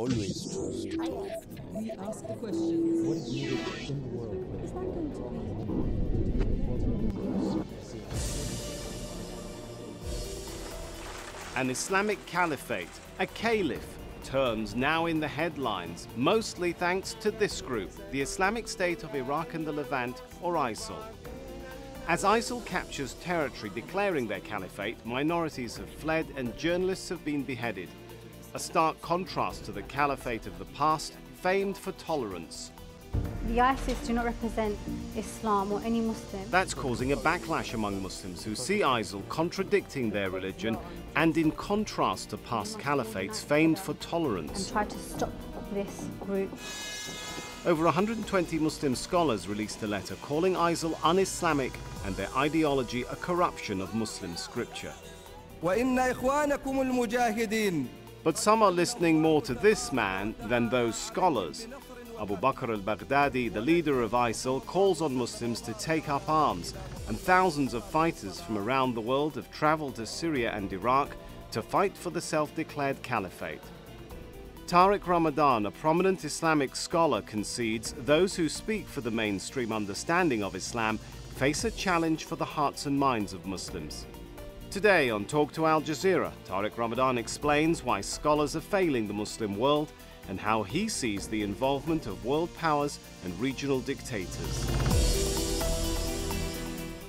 Always choose truth. We ask the questions. What is needed in the world? Is that going to be? An Islamic caliphate, a caliph, terms now in the headlines, mostly thanks to this group, the Islamic State of Iraq and the Levant, or ISIL. As ISIL captures territory declaring their caliphate, minorities have fled and journalists have been beheaded. A stark contrast to the caliphate of the past, famed for tolerance. The ISIS do not represent Islam or any Muslim. That's causing a backlash among Muslims who see ISIL contradicting their religion and in contrast to past caliphates famed for tolerance. And try to stop this group. Over 120 Muslim scholars released a letter calling ISIL un-Islamic and their ideology a corruption of Muslim scripture. But some are listening more to this man than those scholars. Abu Bakr al-Baghdadi, the leader of ISIL, calls on Muslims to take up arms, and thousands of fighters from around the world have traveled to Syria and Iraq to fight for the self-declared caliphate. Tariq Ramadan, a prominent Islamic scholar, concedes those who speak for the mainstream understanding of Islam face a challenge for the hearts and minds of Muslims. Today on Talk to Al Jazeera, Tariq Ramadan explains why scholars are failing the Muslim world and how he sees the involvement of world powers and regional dictators.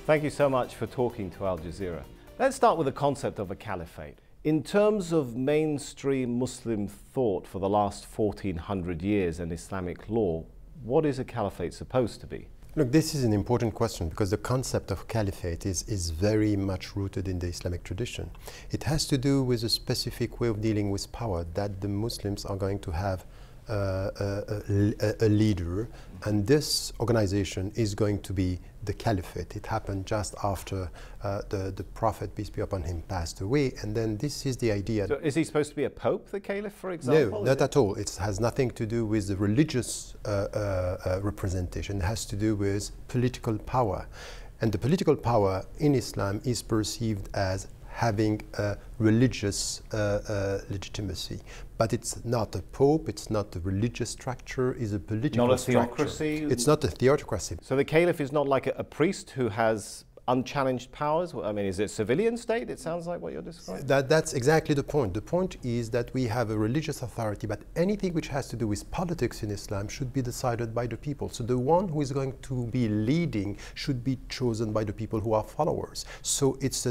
Thank you so much for talking to Al Jazeera. Let's start with the concept of a caliphate. In terms of mainstream Muslim thought for the last 1400 years and Islamic law, what is a caliphate supposed to be? Look, this is an important question because the concept of caliphate is very much rooted in the Islamic tradition. It has to do with a specific way of dealing with power, that the Muslims are going to have a leader, and this organization is going to be the caliphate. It happened just after the Prophet, peace be upon him, passed away, and then this is the idea. So is he supposed to be a pope, the caliph, for example? No, not at all. It has nothing to do with the religious representation. It has to do with political power. And the political power in Islam is perceived as having a religious legitimacy. But it's not a pope, it's not a religious structure, it's a political structure. Not a theocracy? It's not a theocracy. So the caliph is not like a priest who has unchallenged powers? I mean, is it a civilian state? It sounds like what you're describing. That's exactly the point. The point is that we have a religious authority, but anything which has to do with politics in Islam should be decided by the people. So the one who is going to be leading should be chosen by the people who are followers. So it's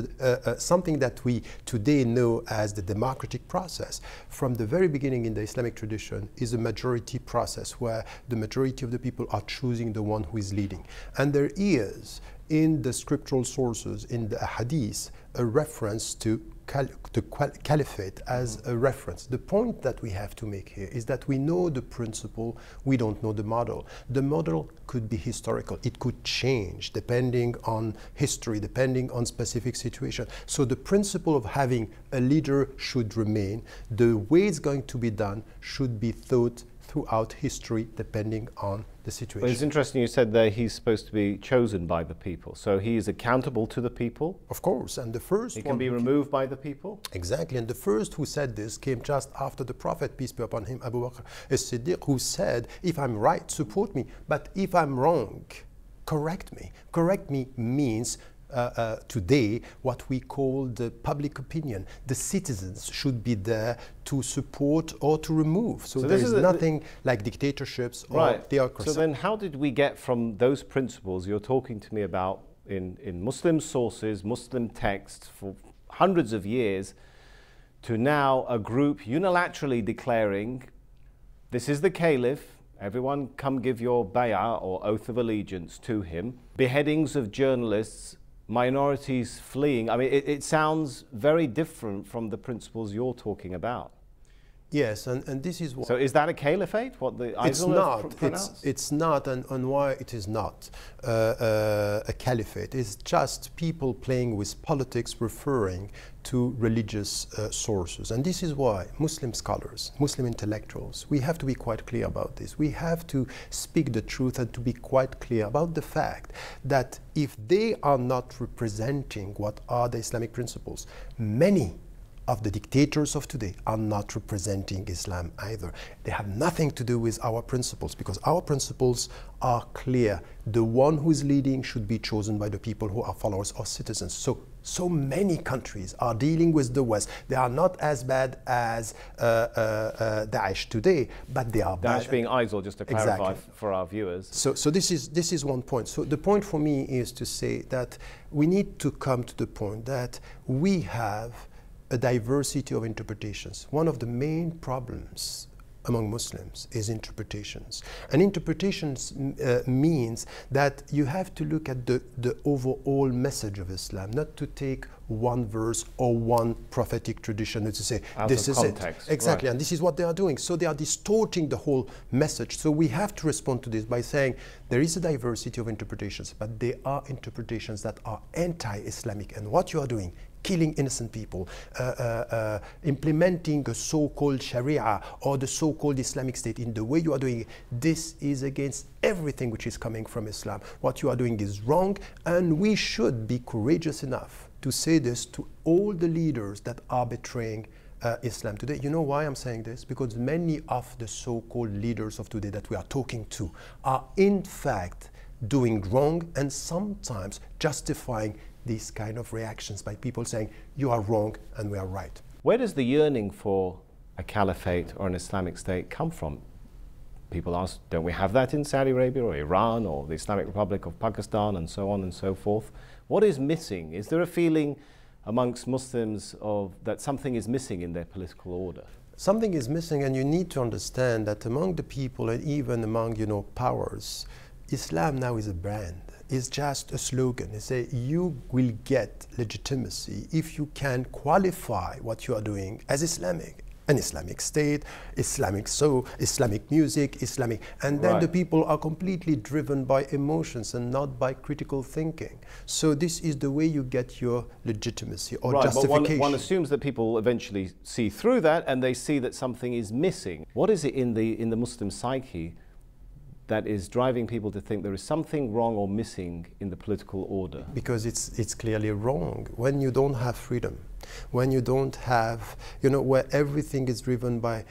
something that we today know as the democratic process. From the very beginning in the Islamic tradition is a majority process where the majority of the people are choosing the one who is leading. And there is in the scriptural sources, in the hadith, a reference to the caliphate as a reference. The point that we have to make here is that we know the principle, we don't know the model. The model could be historical. It could change depending on history, depending on specific situation. So the principle of having a leader should remain. The way it's going to be done should be thought throughout history, depending on the situation. Well, it's interesting you said that he's supposed to be chosen by the people. So he is accountable to the people? Of course, and the first He can be removed by the people? Exactly, and the first who said this came just after the Prophet, peace be upon him, Abu Bakr as-Siddiq, who said, if I'm right, support me, but if I'm wrong, correct me. Correct me means today what we call the public opinion. The citizens should be there to support or to remove. So there is nothing like dictatorships or theocracy. So then how did we get from those principles you're talking to me about in Muslim sources, Muslim texts for hundreds of years, to now a group unilaterally declaring this is the caliph, everyone come give your bay'ah or oath of allegiance to him, beheadings of journalists, minorities fleeing? I mean, it sounds very different from the principles you're talking about. Yes, and this is what... So is that a caliphate, what the ISIL It's not, and why it is not a caliphate. It's just people playing with politics, referring to religious sources. And this is why Muslim scholars, Muslim intellectuals, we have to be quite clear about this. We have to speak the truth and to be quite clear about the fact that if they are not representing what are the Islamic principles, many of the dictators of today are not representing Islam either. They have nothing to do with our principles, because our principles are clear. The one who is leading should be chosen by the people who are followers or citizens. So many countries are dealing with the West. They are not as bad as Daesh today, but they are bad. Daesh being ISIL, just to clarify Exactly. for our viewers. So this is one point. So the point for me is to say that we need to come to the point that we have a diversity of interpretations. One of the main problems among Muslims is interpretations. And interpretations means that you have to look at the overall message of Islam, not to take one verse or one prophetic tradition and to say, this is context, it. Exactly, right. and this is what they are doing. So they are distorting the whole message. So we have to respond to this by saying there is a diversity of interpretations, but they are interpretations that are anti-Islamic. And what you are doing, killing innocent people, implementing a so-called Sharia or the so-called Islamic State in the way you are doing it, this is against everything which is coming from Islam. What you are doing is wrong, and we should be courageous enough to say this to all the leaders that are betraying Islam today. You know why I'm saying this? Because many of the so-called leaders of today that we are talking to are in fact doing wrong and sometimes justifying these kind of reactions by people saying, you are wrong and we are right. Where does the yearning for a caliphate or an Islamic State come from? People ask, don't we have that in Saudi Arabia or Iran or the Islamic Republic of Pakistan and so on and so forth? What is missing? Is there a feeling amongst Muslims that something is missing in their political order? Something is missing, and you need to understand that among the people and even among, powers, Islam now is a brand. It's just a slogan. They say you will get legitimacy if you can qualify what you are doing as Islamic. An Islamic State, Islamic music, Islamic. And then the people are completely driven by emotions and not by critical thinking. So this is the way you get your legitimacy or justification. But one assumes that people eventually see through that and they see that something is missing. What is it in the Muslim psyche that is driving people to think there is something wrong or missing in the political order? Because it's clearly wrong. When you don't have freedom, when you don't have, where everything is driven by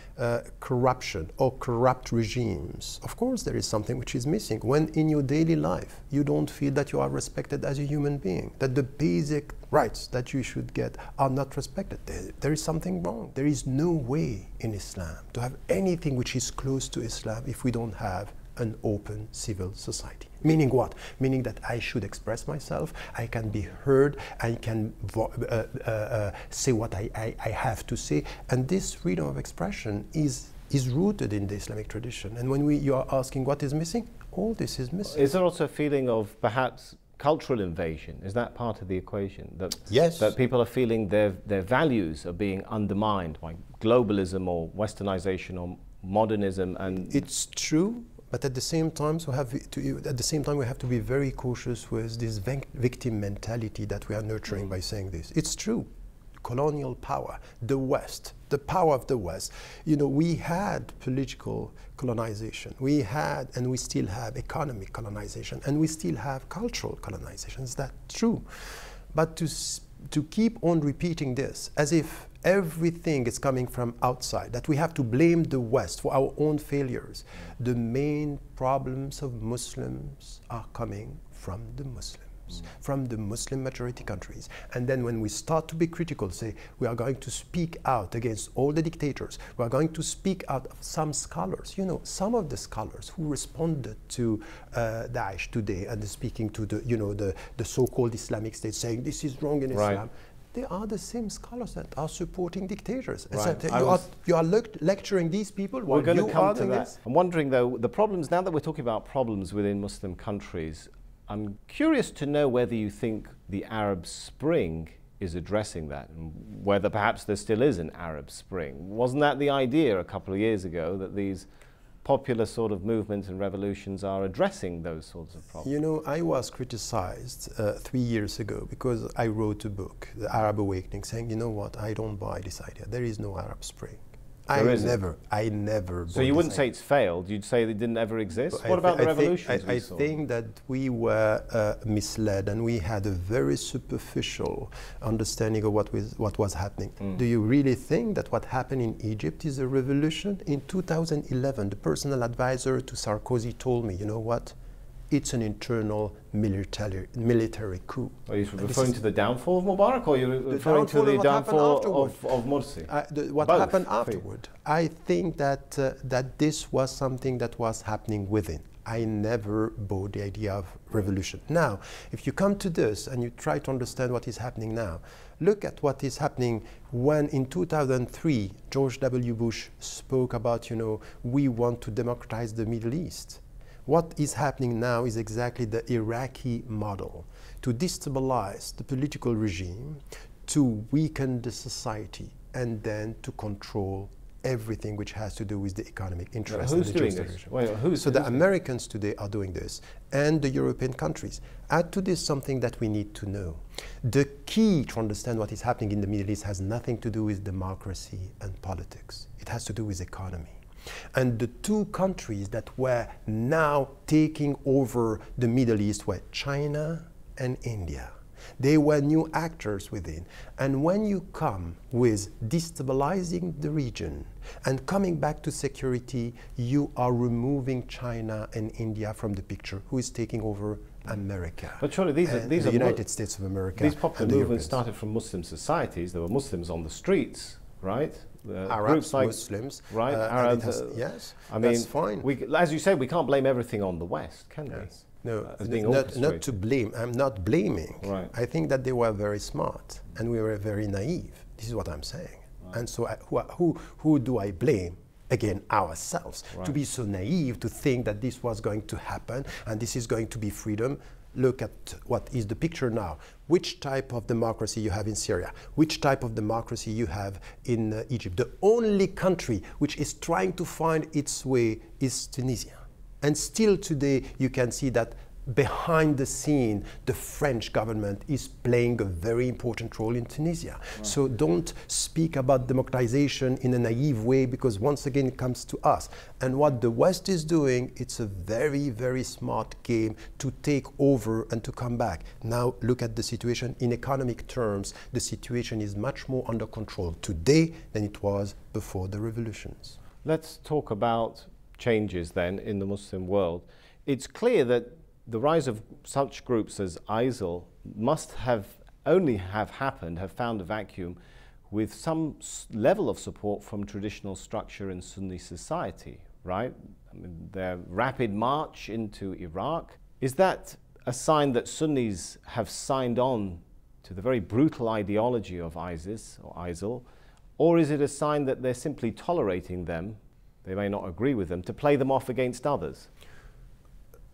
corruption or corrupt regimes, of course there is something which is missing. When in your daily life you don't feel that you are respected as a human being, that the basic rights that you should get are not respected, there is something wrong. There is no way in Islam to have anything which is close to Islam if we don't have an open civil society. Meaning what? Meaning that I should express myself, I can be heard, I can say what I have to say, and this freedom of expression is rooted in the Islamic tradition. And when you are asking what is missing, all this is missing. Is there also a feeling of perhaps cultural invasion? Is that part of the equation? That, yes. That people are feeling their values are being undermined by globalism or westernization or modernism? And it's true. But at the same time, we have to be very cautious with this victim mentality that we are nurturing by saying this. It's true. Colonial power, the West, the power of the West. We had political colonization. We had, and we still have, economic colonization, and we still have cultural colonization. Is that true? But to keep on repeating this as if everything is coming from outside, that we have to blame the West for our own failures. The main problems of Muslims are coming from the Muslims, from the Muslim majority countries. And then when we start to be critical, say we are going to speak out against all the dictators, we are going to speak out of some scholars. Some of the scholars who responded to Daesh today and speaking to the so-called Islamic State, saying this is wrong in Islam, they are the same scholars that are supporting dictators. Right. You are lecturing these people while we're going you to come are to that. I'm wondering though, the problems, now that we're talking about problems within Muslim countries, I'm curious to know whether you think the Arab Spring is addressing that, and whether perhaps there still is an Arab Spring. Wasn't that the idea a couple of years ago, that these popular sort of movements and revolutions are addressing those sorts of problems? I was criticized 3 years ago because I wrote a book, The Arab Awakening, saying, I don't buy this idea. There is no Arab Spring. I There isn't. never. So you wouldn't say it's failed, you'd say they didn't ever exist? What about the revolutions we saw? I think that we were misled, and we had a very superficial understanding of what was happening. Do you really think that what happened in Egypt is a revolution? In 2011, the personal advisor to Sarkozy told me, you know what? It's an internal military coup. Are you referring to the downfall of Mubarak, or are you referring to the downfall of Morsi? What Both, happened afterward? I think that that this was something that was happening within. I never bought the idea of revolution. Now, if you come to this and you try to understand what is happening now, look at what is happening when in 2003 George W. Bush spoke about, you know, we want to democratize the Middle East. What is happening now is exactly the Iraqi model, to destabilize the political regime, to weaken the society, and then to control everything which has to do with the economic interest. Who's doing this? So the Americans today are doing this, and the European countries. Add to this something that we need to know. The key to understand what is happening in the Middle East has nothing to do with democracy and politics. It has to do with economy. And the two countries that were now taking over the Middle East were China and India. They were new actors within. And when you come with destabilizing the region and coming back to security, you are removing China and India from the picture. Who is taking over? America. But surely these are the United States of America. These popular movements started from Muslim societies. There were Muslims on the streets, right? Arabs, like Muslims, right? Arabs, yes, I mean, that's fine. As you said, we can't blame everything on the West, can we? No, not to blame. I'm not blaming. Right. I think that they were very smart and we were very naive. This is what I'm saying. Right. And so, who do I blame? Again, ourselves. Right. To be so naive to think that this was going to happen and this is going to be freedom. Look at what is the picture now. Which type of democracy you have in Syria? Which type of democracy you have in Egypt? The only country which is trying to find its way is Tunisia. And still today you can see that behind the scene, the French government is playing a very important role in Tunisia. Right. So don't speak about democratization in a naive way, because once again it comes to us. And what the West is doing, it's a very, very smart game to take over and to come back. Now look at the situation in economic terms. The situation is much more under control today than it was before the revolutions. Let's talk about changes then in the Muslim world. It's clear that the rise of such groups as ISIL must have found a vacuum with some level of support from traditional structure in Sunni society, right? I mean, their rapid march into Iraq, is that a sign that Sunnis have signed on to the very brutal ideology of ISIS or ISIL, or is it a sign that they're simply tolerating them, they may not agree with them, to play them off against others?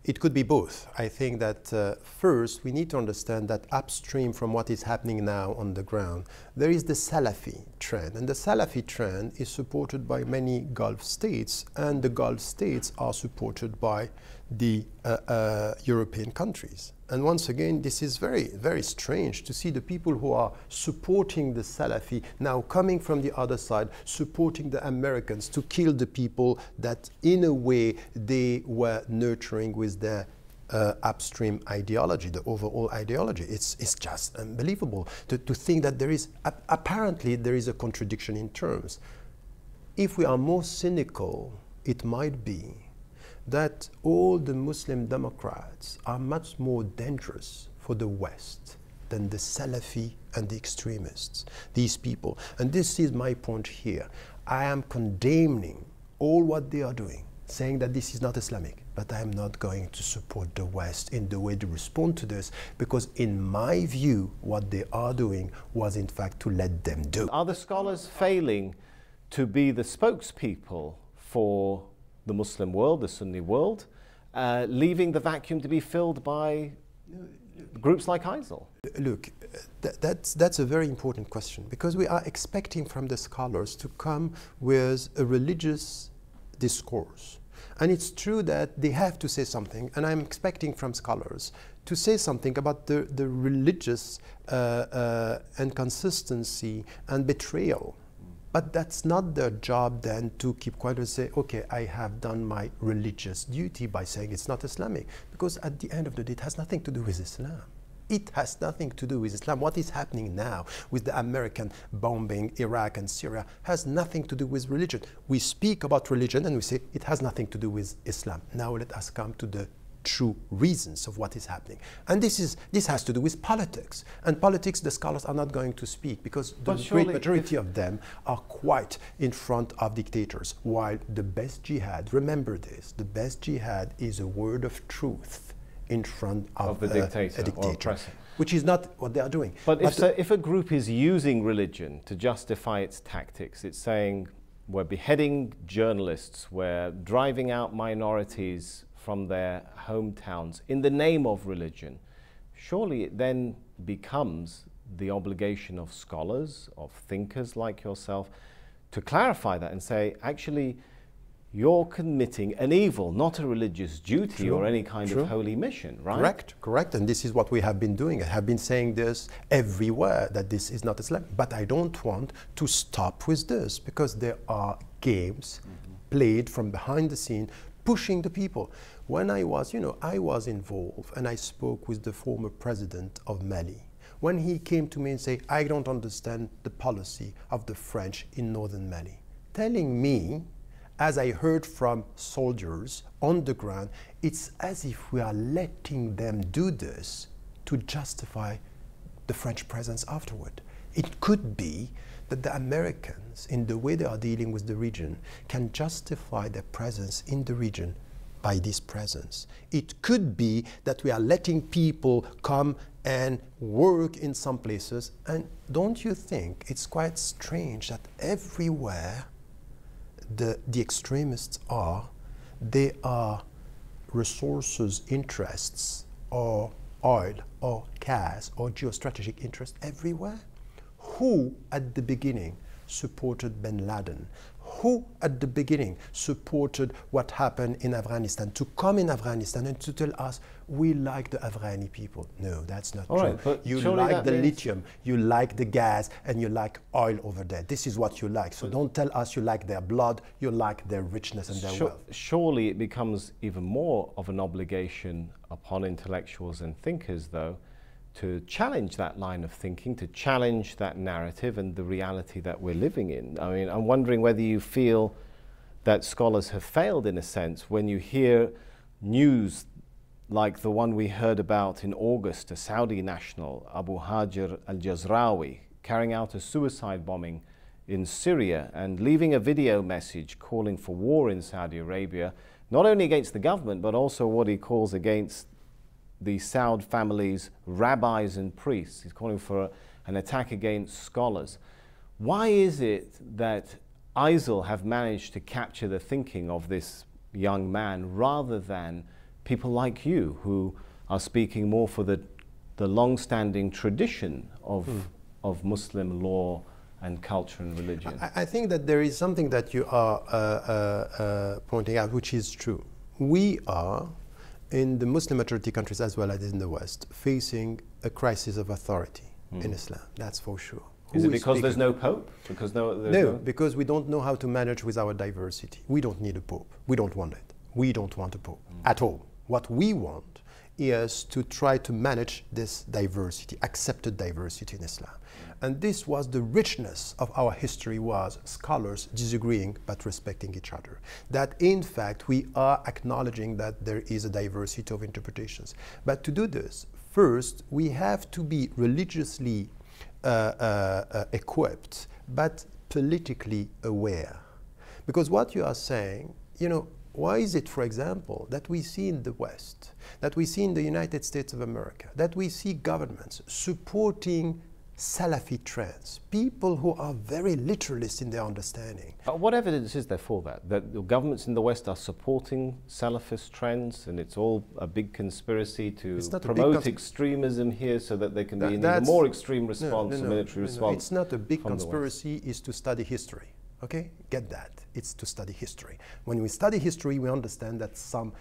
It could be both. I think that first we need to understand that upstream from what is happening now on the ground, there is the Salafi trend. And the Salafi trend is supported by many Gulf states, and the Gulf states are supported by the European countries. And once again, this is very, very strange to see the people who are supporting the Salafi now coming from the other side, supporting the Americans to kill the people that in a way they were nurturing with their upstream ideology, the overall ideology. It's just unbelievable to think that there is, apparently there is a contradiction in terms. If we are more cynical, it might be that all the Muslim Democrats are much more dangerous for the West than the Salafi and the extremists, these people. And this is my point here. I am condemning all what they are doing, saying that this is not Islamic, but I am not going to support the West in the way to respond to this, because in my view, what they are doing was in fact to let them do. Are the scholars failing to be the spokespeople for the Muslim world, the Sunni world, leaving the vacuum to be filled by groups like ISIL? Look, that's a very important question, because we are expecting from the scholars to come with a religious discourse. And it's true that they have to say something, and I'm expecting from scholars to say something about the religious inconsistency and betrayal But that's not their job then to keep quiet and say, okay, I have done my religious duty by saying it's not Islamic. Because at the end of the day, it has nothing to do with Islam. It has nothing to do with Islam. What is happening now with the American bombing Iraq and Syria has nothing to do with religion. We speak about religion and we say it has nothing to do with Islam. Now let us come to the true reasons of what is happening. And this has to do with politics. And politics, the scholars are not going to speak because the great majority of them are quite in front of dictators. While the best jihad, remember this, the best jihad is a word of truth in front of the dictator, a dictator, or oppressor. which is not what they are doing. But if a group is using religion to justify its tactics, it's saying we're beheading journalists, we're driving out minorities from their hometowns in the name of religion, surely it then becomes the obligation of scholars, of thinkers like yourself, to clarify that and say, actually, you're committing an evil, not a religious duty or any kind of holy mission, right? Correct. And this is what we have been doing. I have been saying this everywhere, that this is not Islam. But I don't want to stop with this because there are games played from behind the scene pushing the people. When I was involved and I spoke with the former president of Mali. When he came to me and said, I don't understand the policy of the French in northern Mali, telling me, as I heard from soldiers on the ground, it's as if we are letting them do this to justify the French presence afterward. It could be that the Americans, in the way they are dealing with the region, can justify their presence in the region by this presence. It could be that we are letting people come and work in some places. And don't you think it's quite strange that everywhere the extremists are, they are resources interests or oil or gas or geostrategic interest everywhere? Who at the beginning supported bin Laden? Who at the beginning supported what happened in Afghanistan, to come in Afghanistan and to tell us we like the Afghani people? No, that's not true. Right, but you like the lithium, you like the gas, and you like oil over there. This is what you like. So don't tell us you like their blood, you like their richness and their wealth. Surely it becomes even more of an obligation upon intellectuals and thinkers, though, to challenge that line of thinking, to challenge that narrative and the reality that we're living in. I mean, I'm wondering whether you feel that scholars have failed in a sense when you hear news like the one we heard about in August, a Saudi national, Abu Hajar al-Jazrawi, carrying out a suicide bombing in Syria and leaving a video message calling for war in Saudi Arabia, not only against the government, but also what he calls against the Saud family's rabbis and priests. He's calling for an attack against scholars. Why is it that ISIL have managed to capture the thinking of this young man rather than people like you who are speaking more for the long-standing tradition of Muslim law and culture and religion? I think that there is something that you are pointing out, which is true. We are, in the Muslim majority countries as well as in the West, facing a crisis of authority in Islam. That's for sure. Is it because there's no pope? Because no, because we don't know how to manage with our diversity. We don't need a pope. We don't want it. We don't want a pope at all. What we want is to try to manage this diversity, accepted diversity in Islam. And this was the richness of our history, was scholars disagreeing but respecting each other. That in fact we are acknowledging that there is a diversity of interpretations. But to do this, first we have to be religiously equipped but politically aware. Because what you are saying, why is it, for example, that we see in the West, that we see in the United States of America, that we see governments supporting Salafi trends, people who are very literalist in their understanding? What evidence is there for that? That the governments in the West are supporting Salafist trends and it's all a big conspiracy to promote extremism here so that there can be an even more extreme response, a military response? It's not a big conspiracy, it's to study history. Okay? Get that. It's to study history. When we study history, we understand that some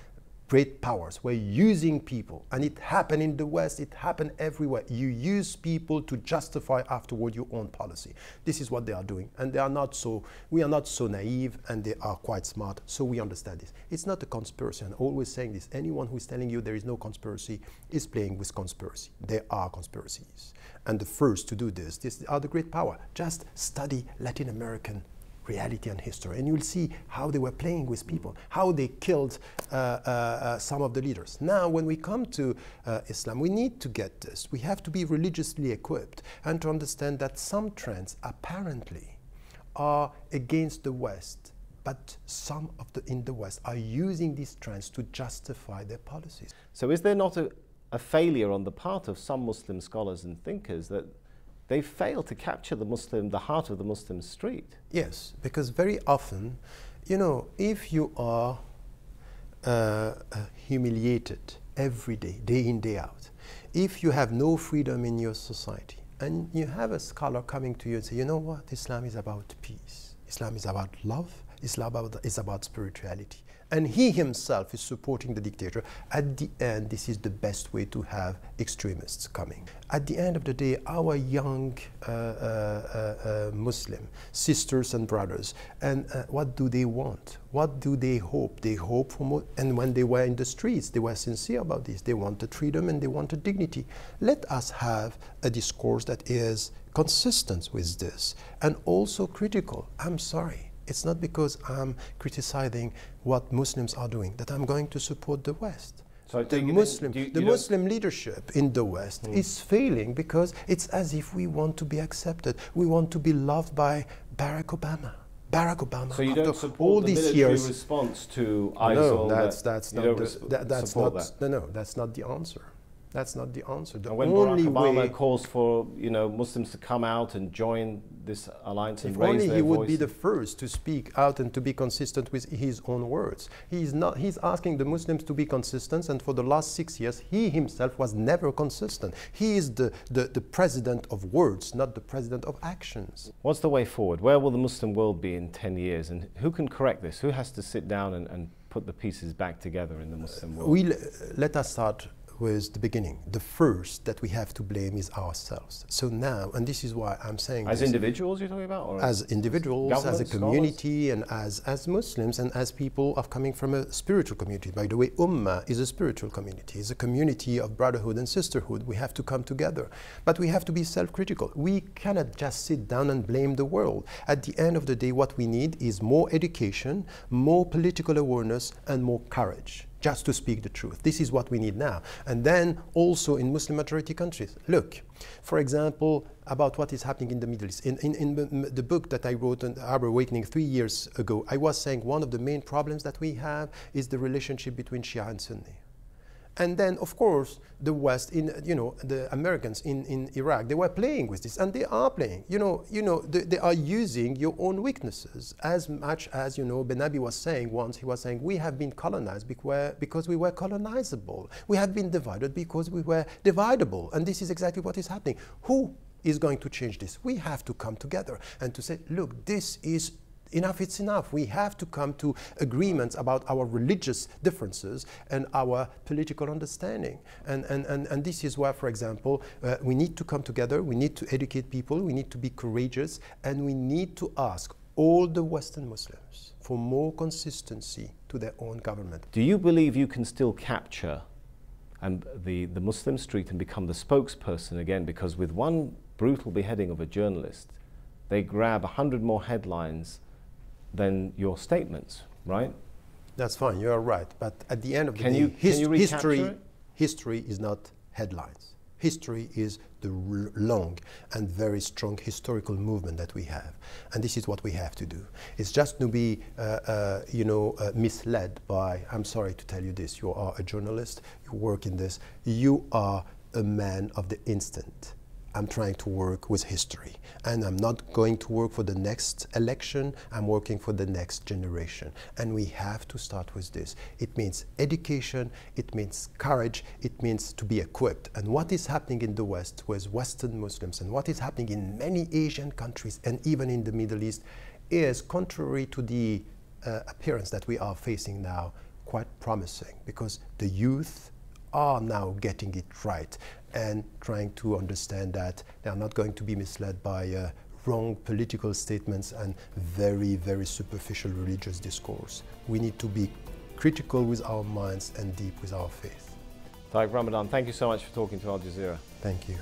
great powers were using people, and it happened in the West, it happened everywhere. You use people to justify afterward your own policy. This is what they are doing, and they are not so, we are not so naive, and they are quite smart, so we understand this. It's not a conspiracy. I'm always saying this. Anyone who is telling you there is no conspiracy is playing with conspiracy. There are conspiracies. And the first to do this are the great power. Just study Latin American reality and history, and you'll see how they were playing with people, how they killed some of the leaders. Now, when we come to Islam, we need to get this. We have to be religiously equipped and to understand that some trends apparently are against the West, but some of in the West are using these trends to justify their policies. So is there not a failure on the part of some Muslim scholars and thinkers that they fail to capture the heart of the Muslim street? Yes, because very often, you know, if you are humiliated every day, day in, day out, if you have no freedom in your society, and you have a scholar coming to you and say, you know what, Islam is about peace, Islam is about love, Islam is about spirituality, and he himself is supporting the dictator, at the end, this is the best way to have extremists coming. At the end of the day, our young Muslim sisters and brothers, and what do they want? What do they hope? They hope for more, and when they were in the streets, they were sincere about this. They wanted freedom and they wanted dignity. Let us have a discourse that is consistent with this and also critical. I'm sorry. It's not because I'm criticizing what Muslims are doing that I'm going to support the West. So the Muslim leadership in the West is failing because it's as if we want to be accepted. We want to be loved by Barack Obama. Barack Obama. So you don't support all the these military years, response to ISIL? No, that's not the answer. That's not the answer. The and when only Barack Obama way calls for Muslims to come out and join this alliance and if raise only their he voice. would be the first to speak out and to be consistent with his own words. He's not. He's asking the Muslims to be consistent, and for the last 6 years, he himself was never consistent. He is the president of words, not the president of actions. What's the way forward? Where will the Muslim world be in 10 years? And who can correct this? Who has to sit down and put the pieces back together in the Muslim world? Let us start with the beginning. The first that we have to blame is ourselves. So now, and this is why I'm saying as this, individuals you're talking about? Or as individuals, as a community, and as Muslims, and as people of coming from a spiritual community. By the way, Ummah is a spiritual community. It's a community of brotherhood and sisterhood. We have to come together. But we have to be self-critical. We cannot just sit down and blame the world. At the end of the day, what we need is more education, more political awareness, and more courage. Just to speak the truth. This is what we need now. And then also in Muslim majority countries. Look, for example, about what is happening in the Middle East. In the book that I wrote on Arab Awakening 3 years ago, I was saying one of the main problems that we have is the relationship between Shia and Sunni. And then, of course, the West, the Americans in Iraq, they were playing with this, and they are playing. They are using your own weaknesses as much as, Ben Abi was saying once. He was saying, we have been colonized because we were colonizable. We have been divided because we were dividable. And this is exactly what is happening. Who is going to change this? We have to come together and to say, look, this is enough, it's enough. We have to come to agreements about our religious differences and our political understanding. And this is why, for example, we need to come together, we need to educate people, we need to be courageous, and we need to ask all the Western Muslims for more consistency to their own government. Do you believe you can still capture the Muslim street and become the spokesperson again? Because with one brutal beheading of a journalist, they grab 100 more headlines than your statements, right? That's fine, you are right. But at the end of the day, history is not headlines. History is the long and very strong historical movement that we have. And this is what we have to do. It's just to be, misled by, I'm sorry to tell you this, you are a journalist, you work in this, you are a man of the instant. I'm trying to work with history, and I'm not going to work for the next election. I'm working for the next generation, and we have to start with this. It means education, it means courage, it means to be equipped. And what is happening in the West with Western Muslims, and what is happening in many Asian countries and even in the Middle East, is contrary to the appearance that we are facing now, quite promising, because the youth are now getting it right and trying to understand that they are not going to be misled by wrong political statements and very, very superficial religious discourse. We need to be critical with our minds and deep with our faith. Tariq Ramadan, thank you so much for talking to Al Jazeera. Thank you.